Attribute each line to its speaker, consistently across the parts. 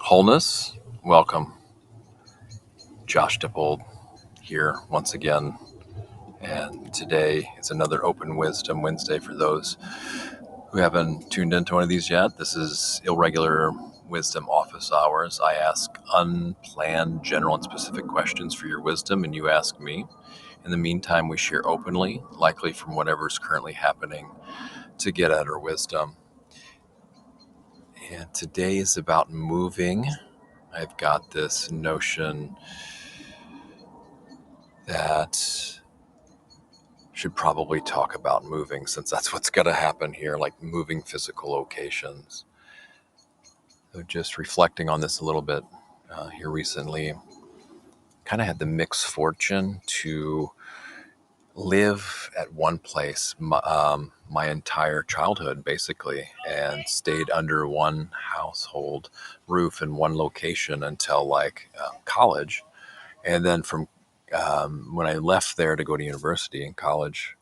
Speaker 1: Wholeness, welcome. Josh Dippold here once again. And today is another Open Wisdom Wednesday for those who haven't tuned into one of these yet. This is Irregular Wisdom Office Hours. I ask unplanned, general, and specific questions for your wisdom, and you ask me. In the meantime, we share openly, likely from whatever's currently happening, to get at our wisdom. And today is about moving. I've got this notion that should probably talk about moving, since that's what's going to happen here, like moving physical locations. So just reflecting on this a little bit here recently, kind of had the mixed fortune to live at one place my entire childhood, basically, and stayed under one household roof in one location until college. And then from when I left there to go to university and college,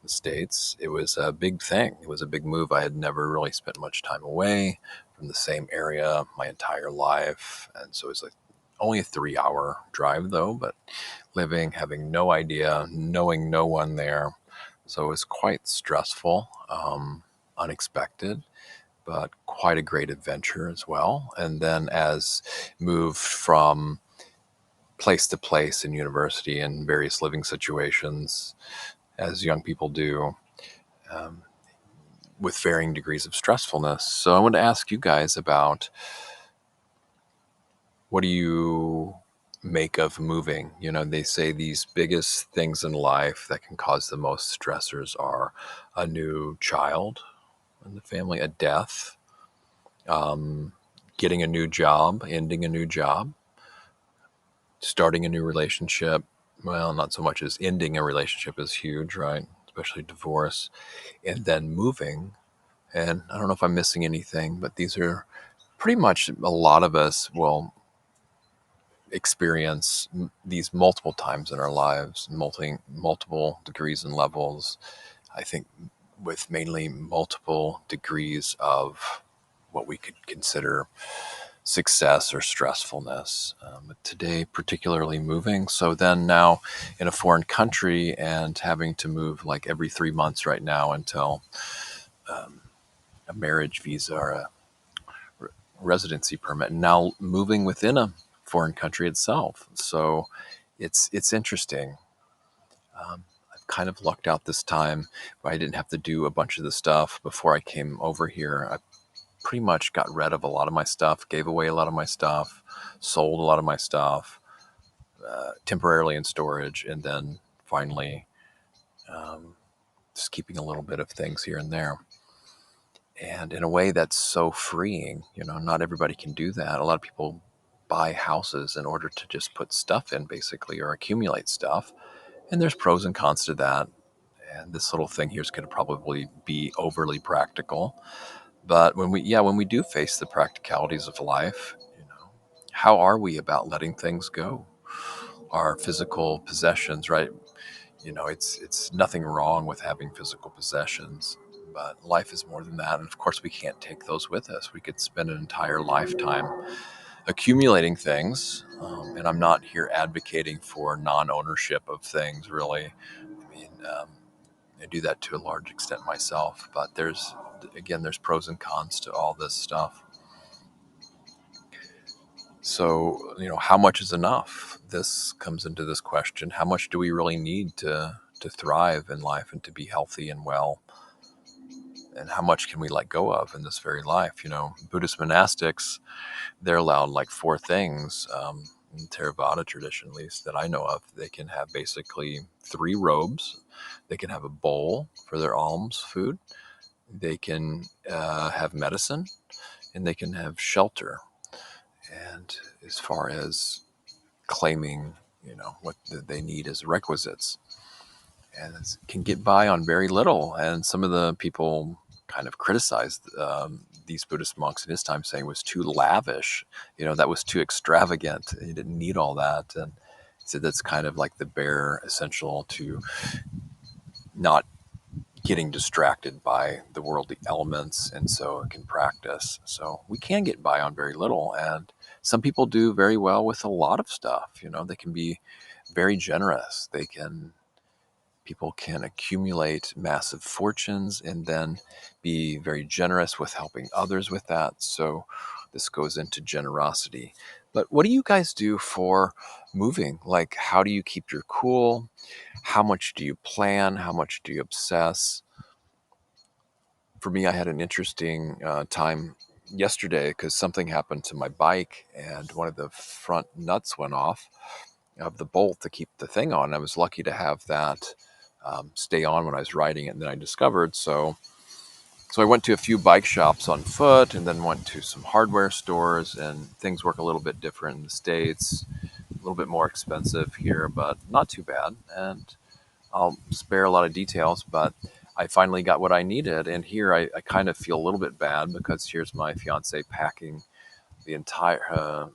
Speaker 1: the States, it was a big thing. It was a big move. I had never really spent much time away from the same area my entire life. And so it was like only a 3-hour drive though, but living, having no idea, knowing no one there. So it was quite stressful, unexpected, but quite a great adventure as well. And then as moved from place to place in university and various living situations, as young people do, um, with varying degrees of stressfulness. So I want to ask you guys about, what do you make of moving? You know, they say these biggest things in life that can cause the most stressors are a new child in the family, a death, um, getting a new job, ending a new job, starting a new relationship. Well, not so much as ending a relationship is huge, right? Especially divorce, and then moving. And I don't know if I'm missing anything, but these are pretty much, a lot of us will experience these multiple times in our lives, multiple degrees and levels. I think with mainly multiple degrees of what we could consider success or stressfulness. But today, particularly moving. So then now in a foreign country and having to move like every 3 months right now until a marriage visa or a residency permit, and now moving within a foreign country itself. So it's interesting. I've kind of lucked out this time. I didn't have to do a bunch of the stuff before I came over here. I pretty much got rid of a lot of my stuff, gave away a lot of my stuff, sold a lot of my stuff temporarily in storage, and then finally just keeping a little bit of things here and there. And in a way that's so freeing, not everybody can do that. A lot of people buy houses in order to just put stuff in, basically, or accumulate stuff. And there's pros and cons to that. And this little thing here is going to probably be overly practical. But when we do face the practicalities of life, how are we about letting things go? Our physical possessions, right? It's nothing wrong with having physical possessions, but life is more than that. And of course, we can't take those with us. We could spend an entire lifetime accumulating things. And I'm not here advocating for non-ownership of things, really. I mean, I do that to a large extent myself, but there's pros and cons to all this stuff. So, how much is enough? This comes into this question. How much do we really need to thrive in life and to be healthy and well? And how much can we let go of in this very life? Buddhist monastics, they're allowed like 4 things, in the Theravada tradition, at least that I know of. They can have basically 3 robes. They can have a bowl for their alms food. They can have medicine, and they can have shelter. And as far as claiming, what they need as requisites, and can get by on very little. And some of the people kind of criticized these Buddhist monks in his time, saying it was too lavish, that was too extravagant. You didn't need all that. And he said that's kind of like the bare essential to not getting distracted by the worldly elements, and so it can practice. So we can get by on very little, and some people do very well with a lot of stuff. They can be very generous. People can accumulate massive fortunes and then be very generous with helping others with that. So this goes into generosity. But what do you guys do for moving? Like, how do you keep your cool? How much do you plan? How much do you obsess? For me, I had an interesting time yesterday because something happened to my bike and one of the front nuts went off of the bolt to keep the thing on. I was lucky to have that stay on when I was riding it, and then I discovered. So I went to a few bike shops on foot, and then went to some hardware stores. And things work a little bit different in the States, a little bit more expensive here, but not too bad. And I'll spare a lot of details, but I finally got what I needed. And here I kind of feel a little bit bad because here's my fiance packing the entire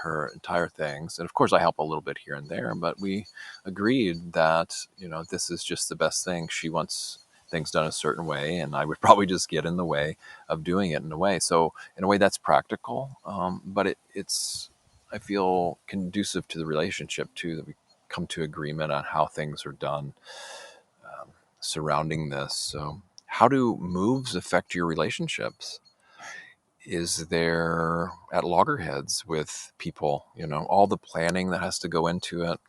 Speaker 1: her entire things, and of course I help a little bit here and there, but we agreed that this is just the best thing. She wants things done a certain way, and I would probably just get in the way of doing it in a way. So in a way that's practical, but it's I feel conducive to the relationship too, that we come to agreement on how things are done surrounding this. So how do moves affect your relationships? Is there at loggerheads with people, all the planning that has to go into it,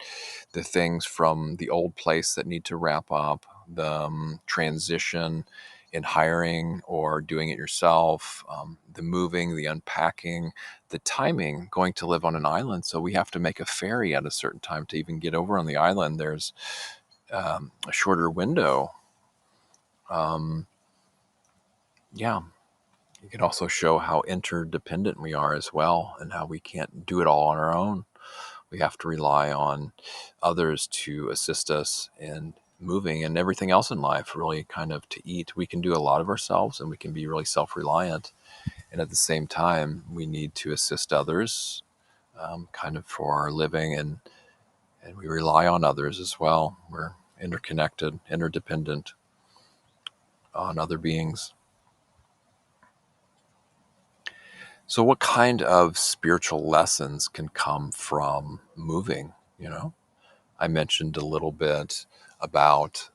Speaker 1: the things from the old place that need to wrap up, the transition in hiring or doing it yourself, the moving, the unpacking, the timing, going to live on an island. So we have to make a ferry at a certain time to even get over on the island. There's a shorter window. Um, yeah. It can also show how interdependent we are as well, and how we can't do it all on our own. We have to rely on others to assist us in moving, and everything else in life, really, kind of to eat. We can do a lot of ourselves, and we can be really self-reliant. And at the same time, we need to assist others kind of for our living, and we rely on others as well. We're interconnected, interdependent on other beings. So, what kind of spiritual lessons can come from moving? I mentioned a little bit about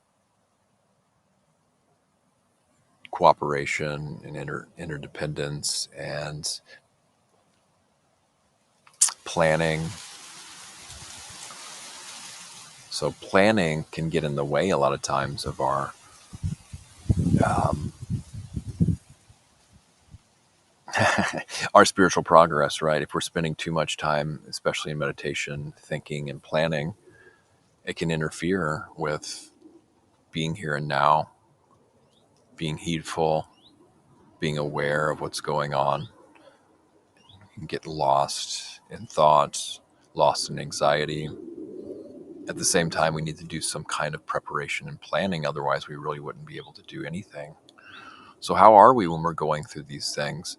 Speaker 1: cooperation and interdependence and planning. So, planning can get in the way a lot of times of um, our spiritual progress, right? If we're spending too much time, especially in meditation, thinking and planning, it can interfere with being here and now, being heedful, being aware of what's going on. You can get lost in thoughts, lost in anxiety. At the same time, we need to do some kind of preparation and planning. Otherwise, we really wouldn't be able to do anything. So how are we when we're going through these things?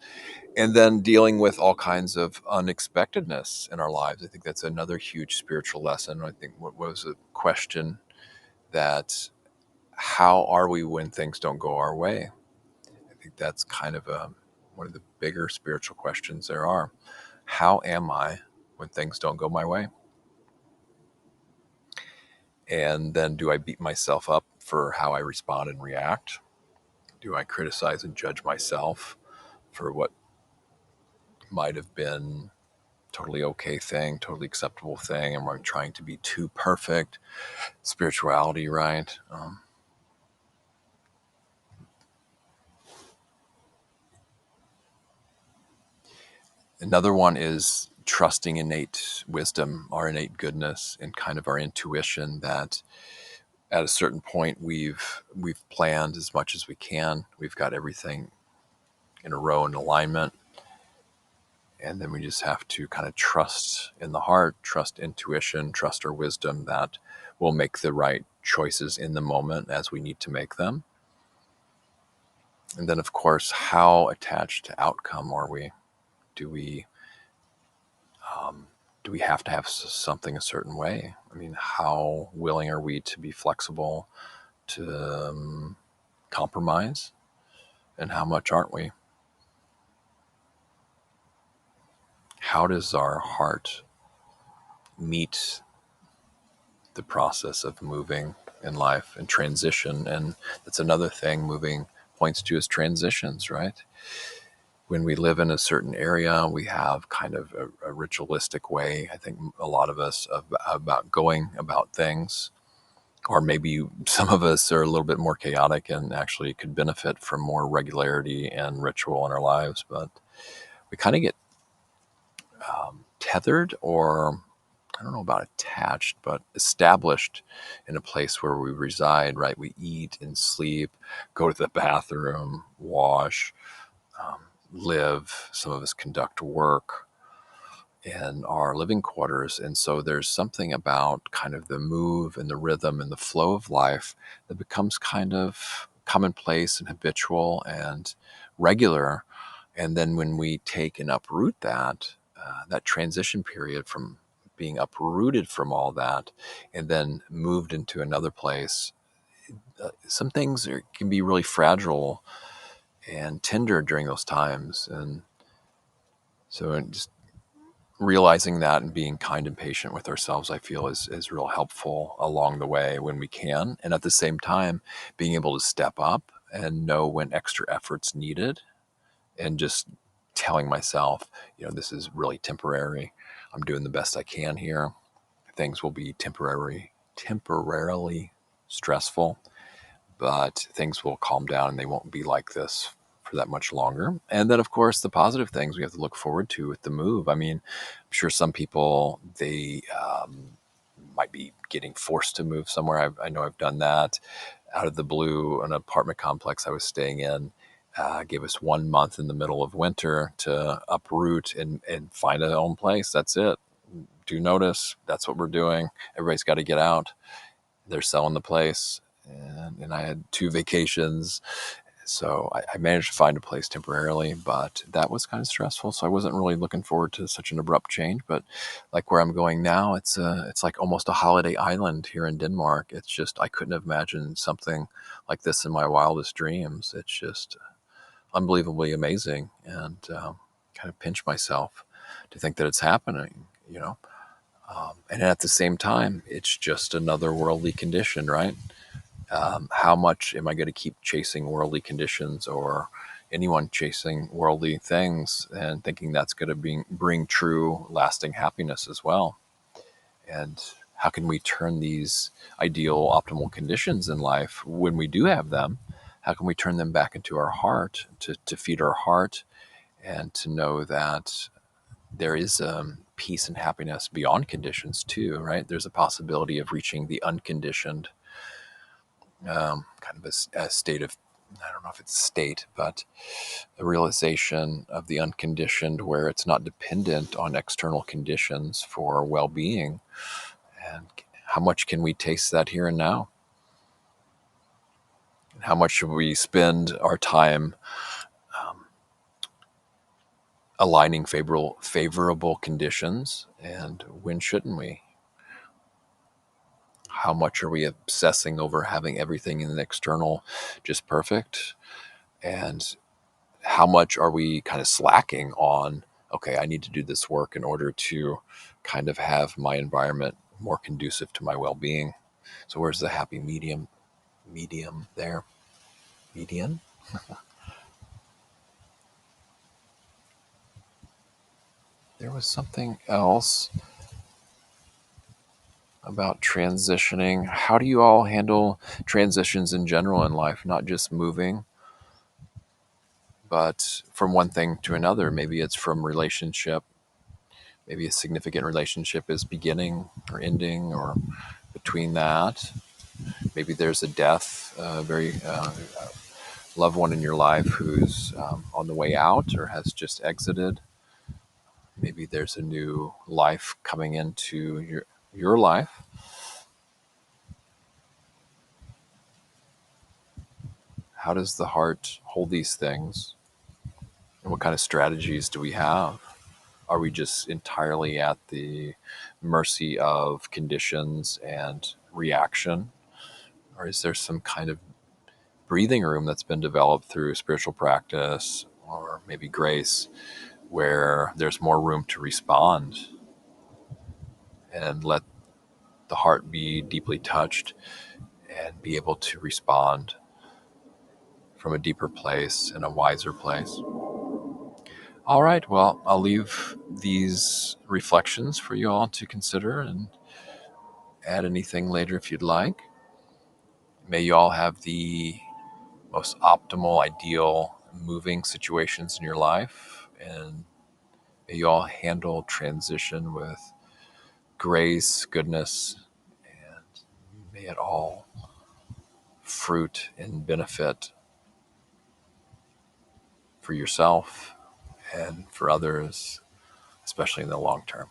Speaker 1: And then dealing with all kinds of unexpectedness in our lives. I think that's another huge spiritual lesson. I think what was a question that how are we when things don't go our way? I think that's kind of one of the bigger spiritual questions there are. How am I when things don't go my way? And then do I beat myself up for how I respond and react? Do I criticize and judge myself for what might have been totally okay thing, totally acceptable thing? Am I trying to be too perfect? Spirituality, right? Another one is trusting innate wisdom, our innate goodness, and kind of our intuition that at a certain point we've planned as much as we can. We've got everything in a row in alignment, and then we just have to kind of trust in the heart, trust intuition, trust our wisdom that we'll make the right choices in the moment as we need to make them. And then, of course, how attached to outcome are we? Do we do we have to have something a certain way? I mean, how willing are we to be flexible, to compromise, and how much aren't we? How does our heart meet the process of moving in life and transition? And that's another thing moving points to is transitions, right? When we live in a certain area, we have kind of a ritualistic way, I think a lot of us, about going about things. Or maybe some of us are a little bit more chaotic and actually could benefit from more regularity and ritual in our lives. But we kind of get tethered, or I don't know about attached, but established in a place where we reside, right? We eat and sleep, go to the bathroom, wash, live. Some of us conduct work in our living quarters. And so there's something about kind of the move and the rhythm and the flow of life that becomes kind of commonplace and habitual and regular. And then when we take and uproot that, that transition period from being uprooted from all that and then moved into another place, some things can be really fragile and tender during those times. And so just realizing that and being kind and patient with ourselves, I feel is real helpful along the way when we can. And at the same time, being able to step up and know when extra effort's needed, and just telling myself, this is really temporary. I'm doing the best I can here. Things will be temporarily stressful, but things will calm down and they won't be like this for that much longer. And then, of course, the positive things we have to look forward to with the move. I mean, I'm sure some people, they might be getting forced to move somewhere. I know I've done that out of the blue. An apartment complex I was staying in gave us 1 month in the middle of winter to uproot and find a home place. That's it. Do notice that's what we're doing. Everybody's got to get out. They're selling the place. And I had 2 vacations. So I managed to find a place temporarily, but that was kind of stressful. So I wasn't really looking forward to such an abrupt change. But like where I'm going now, it's like almost a holiday island here in Denmark. It's just, I couldn't have imagined something like this in my wildest dreams. It's just unbelievably amazing, and kind of pinch myself to think that it's happening, and at the same time, it's just another worldly condition, right? How much am I going to keep chasing worldly conditions, or anyone chasing worldly things and thinking that's going to bring true, lasting happiness as well? And how can we turn these ideal, optimal conditions in life, when we do have them, how can we turn them back into our heart, to feed our heart, and to know that there is peace and happiness beyond conditions too, right? There's a possibility of reaching the unconditioned, kind of a state of, I don't know if it's a state, but a realization of the unconditioned, where it's not dependent on external conditions for well-being. And how much can we taste that here and now? And how much should we spend our time aligning favorable conditions, and when shouldn't we? How much are we obsessing over having everything in an external just perfect? And how much are we kind of slacking on, okay, I need to do this work in order to kind of have my environment more conducive to my well-being? So where's the happy medium there? Median? There was something else about transitioning. How do you all handle transitions in general in life, not just moving, but from one thing to another? Maybe it's from relationship. Maybe a significant relationship is beginning or ending, or between that. Maybe there's a death, a very loved one in your life who's on the way out or has just exited. Maybe there's a new life coming into your life. How does the heart hold these things? And what kind of strategies do we have? Are we just entirely at the mercy of conditions and reaction? Or is there some kind of breathing room that's been developed through spiritual practice or maybe grace, where there's more room to respond and let the heart be deeply touched and be able to respond from a deeper place and a wiser place. All right, well, I'll leave these reflections for you all to consider and add anything later if you'd like. May you all have the most optimal, ideal moving situations in your life, and may you all handle transition with grace, goodness, and may it all fruit and benefit for yourself and for others, especially in the long term.